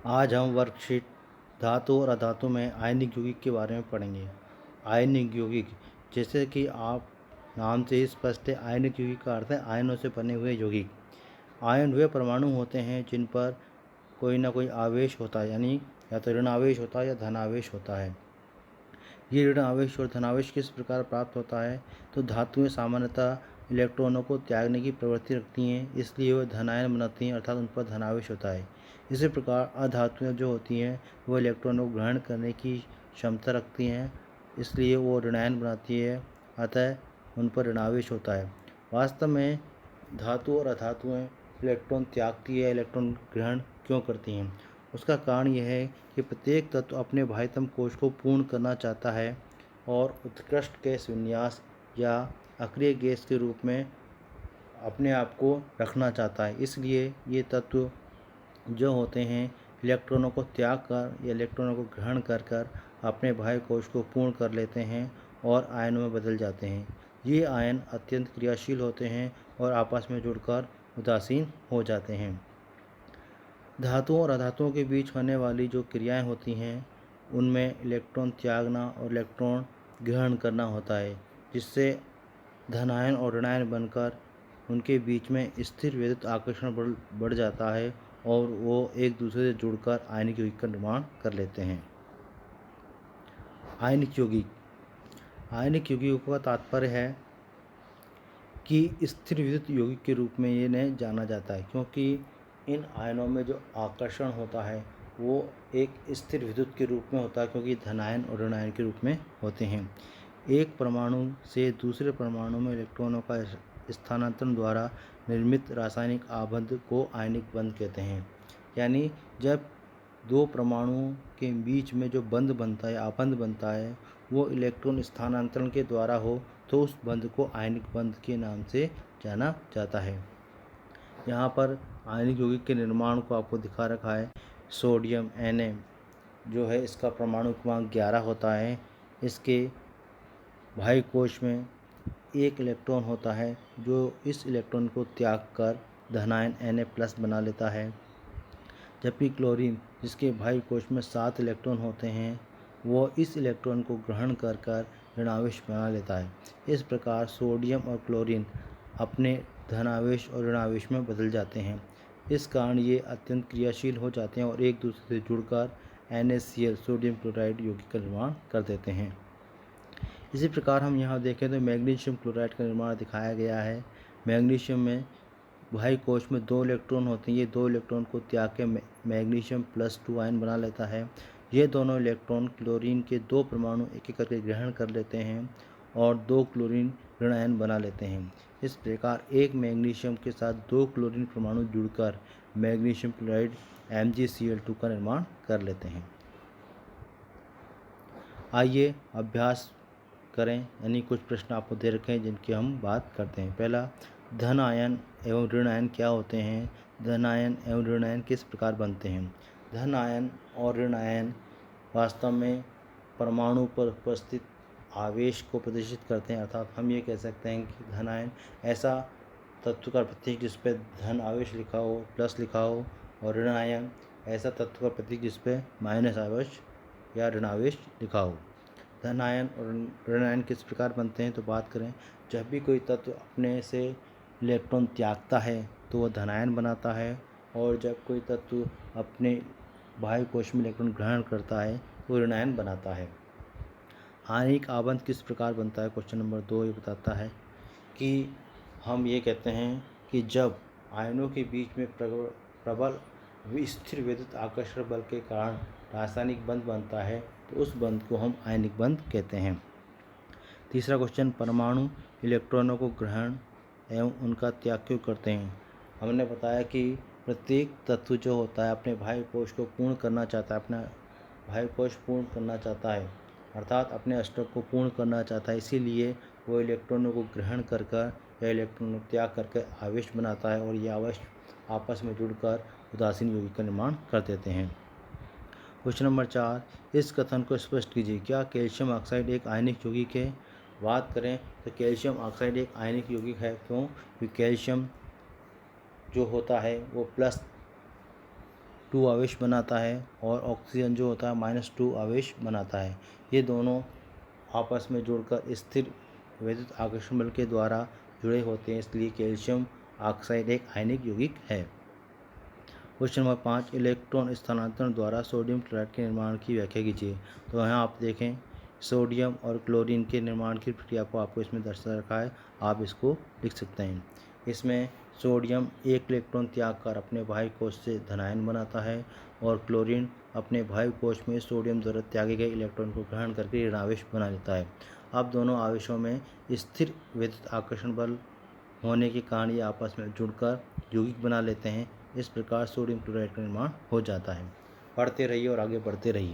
आज हम वर्कशीट धातु और अधातु में आयनिक यौगिक के बारे में पढ़ेंगे। आयनिक यौगिक, जैसे कि आप नाम से ही स्पष्ट है, आयनिक यौगिक का अर्थ है आयनों से बने हुए यौगिक। आयन वे परमाणु होते हैं जिन पर कोई ना कोई आवेश होता है, यानी या तो ऋण आवेश होता है या धनावेश होता है। ये ऋण आवेश और धनावेश किस प्रकार प्राप्त होता है? तो धातुएं सामान्यतः इलेक्ट्रॉनों को त्यागने की प्रवृत्ति रखती हैं, इसलिए वह धनायन बनाती हैं, अर्थात उन पर धनावेश होता है। इसी प्रकार अधातुएं जो होती हैं वह इलेक्ट्रॉनों को ग्रहण करने की क्षमता रखती हैं, इसलिए वो ऋणायन बनाती है, अतः उन पर ऋणावेश होता है। वास्तव में धातु और अधातुएं इलेक्ट्रॉन त्यागती है, इलेक्ट्रॉन ग्रहण क्यों करती हैं? उसका कारण यह है कि प्रत्येक तत्व अपने बाह्यतम कोश को पूर्ण करना चाहता है और उत्कृष्ट गैस विन्यास या अक्रिय गैस के रूप में अपने आप को रखना चाहता है। इसलिए ये तत्व जो होते हैं इलेक्ट्रॉनों को त्याग कर या इलेक्ट्रॉनों को ग्रहण कर कर अपने बाह्य कोश को पूर्ण कर लेते हैं और आयनों में बदल जाते हैं। ये आयन अत्यंत क्रियाशील होते हैं और आपस में जुड़कर उदासीन हो जाते हैं। धातुओं और अधातुओं के बीच होने वाली जो क्रियाएं होती हैं उनमें इलेक्ट्रॉन त्यागना और इलेक्ट्रॉन ग्रहण करना होता है, जिससे धनायन और ऋणायन बनकर उनके बीच में स्थिर विद्युत आकर्षण बढ़ जाता है और वो एक दूसरे से जुड़कर आयनिक यौगिक का निर्माण कर लेते हैं। आयनिक यौगिकों का तात्पर्य है कि स्थिर विद्युत यौगिक के रूप में इन्हें जाना जाता है, क्योंकि इन आयनों में जो आकर्षण होता है वो एक स्थिर विद्युत के रूप में होता है, क्योंकि धनायन और ऋणायन के रूप में होते हैं। एक परमाणु से दूसरे परमाणु में इलेक्ट्रॉनों का स्थानांतरण द्वारा निर्मित रासायनिक आबंध को आयनिक बंध कहते हैं। यानी जब दो परमाणुओं के बीच में जो बंध बनता है, आबंध बनता है, वो इलेक्ट्रॉन स्थानांतरण के द्वारा हो तो उस बंध को आयनिक बंध के नाम से जाना जाता है। यहाँ पर आयनिक यौगिक के निर्माण को आपको दिखा रखा है। सोडियम Na जो है इसका परमाणु क्रमांक 11 होता है। इसके बाह्य कोश में एक इलेक्ट्रॉन होता है जो इस इलेक्ट्रॉन को त्याग कर धनायन Na+ बना लेता है, जबकि क्लोरीन जिसके बाह्य कोश में 7 इलेक्ट्रॉन होते हैं वो इस इलेक्ट्रॉन को ग्रहण कर कर ऋणावेश बना लेता है। इस प्रकार सोडियम और क्लोरीन अपने धनावेश और ऋणावेश में बदल जाते हैं। इस कारण ये अत्यंत क्रियाशील हो जाते हैं और एक दूसरे से जुड़कर NaCl सोडियम क्लोराइड यौगिक का निर्माण कर देते हैं। इसी प्रकार हम यहाँ देखें तो मैग्नीशियम क्लोराइड का निर्माण दिखाया गया है। मैग्नीशियम में बाह्य कोश में 2 इलेक्ट्रॉन होते हैं। ये 2 इलेक्ट्रॉन को त्याग के मैग्नीशियम +2 आयन बना लेता है। ये दोनों इलेक्ट्रॉन क्लोरीन के 2 परमाणु एक एक करके ग्रहण कर लेते हैं और 2 क्लोरीन ऋण आयन बना लेते हैं। इस प्रकार एक मैग्नीशियम के साथ 2 क्लोरीन परमाणु जुड़कर मैग्नीशियम क्लोराइड MgCl2 का निर्माण कर लेते हैं। आइए अभ्यास करें, यानी कुछ प्रश्न आपको दे रखे हैं जिनकी हम बात करते हैं। पहला, धन आयन एवं ऋण आयन क्या होते हैं? धन आयन एवं ऋण आयन किस प्रकार बनते हैं? धन आयन और ऋण आयन वास्तव में परमाणु पर उपस्थित आवेश को प्रदर्शित करते हैं, अर्थात हम ये कह सकते हैं कि धन आयन ऐसा तत्व का प्रतीक जिस पर धन आवेश लिखा हो, प्लस लिखा हो, और ऋण आयन ऐसा तत्व का प्रतीक जिस पर माइनस आवेश या ऋणावेश लिखा हो। धन आयन और ऋण आयन किस प्रकार बनते हैं? तो बात करें, जब भी कोई तत्व अपने से इलेक्ट्रॉन त्यागता है तो वह धनायन बनाता है, और जब कोई तत्व अपने बाह्य कोश में इलेक्ट्रॉन ग्रहण करता है तो ऋणायन बनाता है। आयनिक आबंध किस प्रकार बनता है? क्वेश्चन नंबर 2 ये बताता है कि हम ये कहते हैं कि जब आयनों के बीच में प्रबल स्थिर विद्युत आकर्षण बल के कारण रासायनिक बंध बनता है तो उस बंध को हम आयनिक बंध कहते हैं। तीसरा क्वेश्चन, परमाणु इलेक्ट्रॉनों को ग्रहण एवं उनका त्याग क्यों करते हैं? हमने बताया कि प्रत्येक तत्व जो होता है अपने बाह्य कोश को पूर्ण करना चाहता है, अपना बाह्य कोश पूर्ण करना चाहता है, अर्थात अपने अष्टक को पूर्ण करना चाहता है। इसीलिए वो इलेक्ट्रॉनों को ग्रहण कर कर या इलेक्ट्रॉनों को त्याग करके आवेश बनाता है और ये आवेश आपस में जुड़कर उदासीन यौगिक का निर्माण कर देते हैं। क्वेश्चन नंबर 4, इस कथन को स्पष्ट कीजिए, क्या कैल्शियम ऑक्साइड एक आयनिक यौगिक है? बात करें तो कैल्शियम ऑक्साइड एक आयनिक यौगिक है। क्यों? क्योंकि कैल्शियम जो होता है वो +2 2 आवेश बनाता है और ऑक्सीजन जो होता है -2 आवेश बनाता है। ये दोनों आपस में जुड़कर स्थिर विद्युत आकर्षण बल के द्वारा जुड़े होते हैं, इसलिए कैल्शियम ऑक्साइड एक आयनिक यौगिक है। क्वेश्चन नंबर 5, इलेक्ट्रॉन स्थानांतरण द्वारा सोडियम क्लोराइड के निर्माण की व्याख्या कीजिए। तो यहाँ आप देखें, सोडियम और क्लोरीन के निर्माण की प्रक्रिया को आपको इसमें दर्शा रखा है, आप इसको लिख सकते हैं। इसमें सोडियम एक इलेक्ट्रॉन त्याग कर अपने बाह्य कोश से धनायन बनाता है और क्लोरीन अपने बाह्य कोश में सोडियम द्वारा त्यागे गए इलेक्ट्रॉन को ग्रहण करके ऋणावेश बना लेता है। अब दोनों आवेशों में स्थिर विद्युत आकर्षण बल होने के कारण ये आपस में जुड़कर यौगिक बना लेते हैं। इस प्रकार सोडियम क्लोराइड का निर्माण हो जाता है। पढ़ते रहिए और आगे बढ़ते रहिए।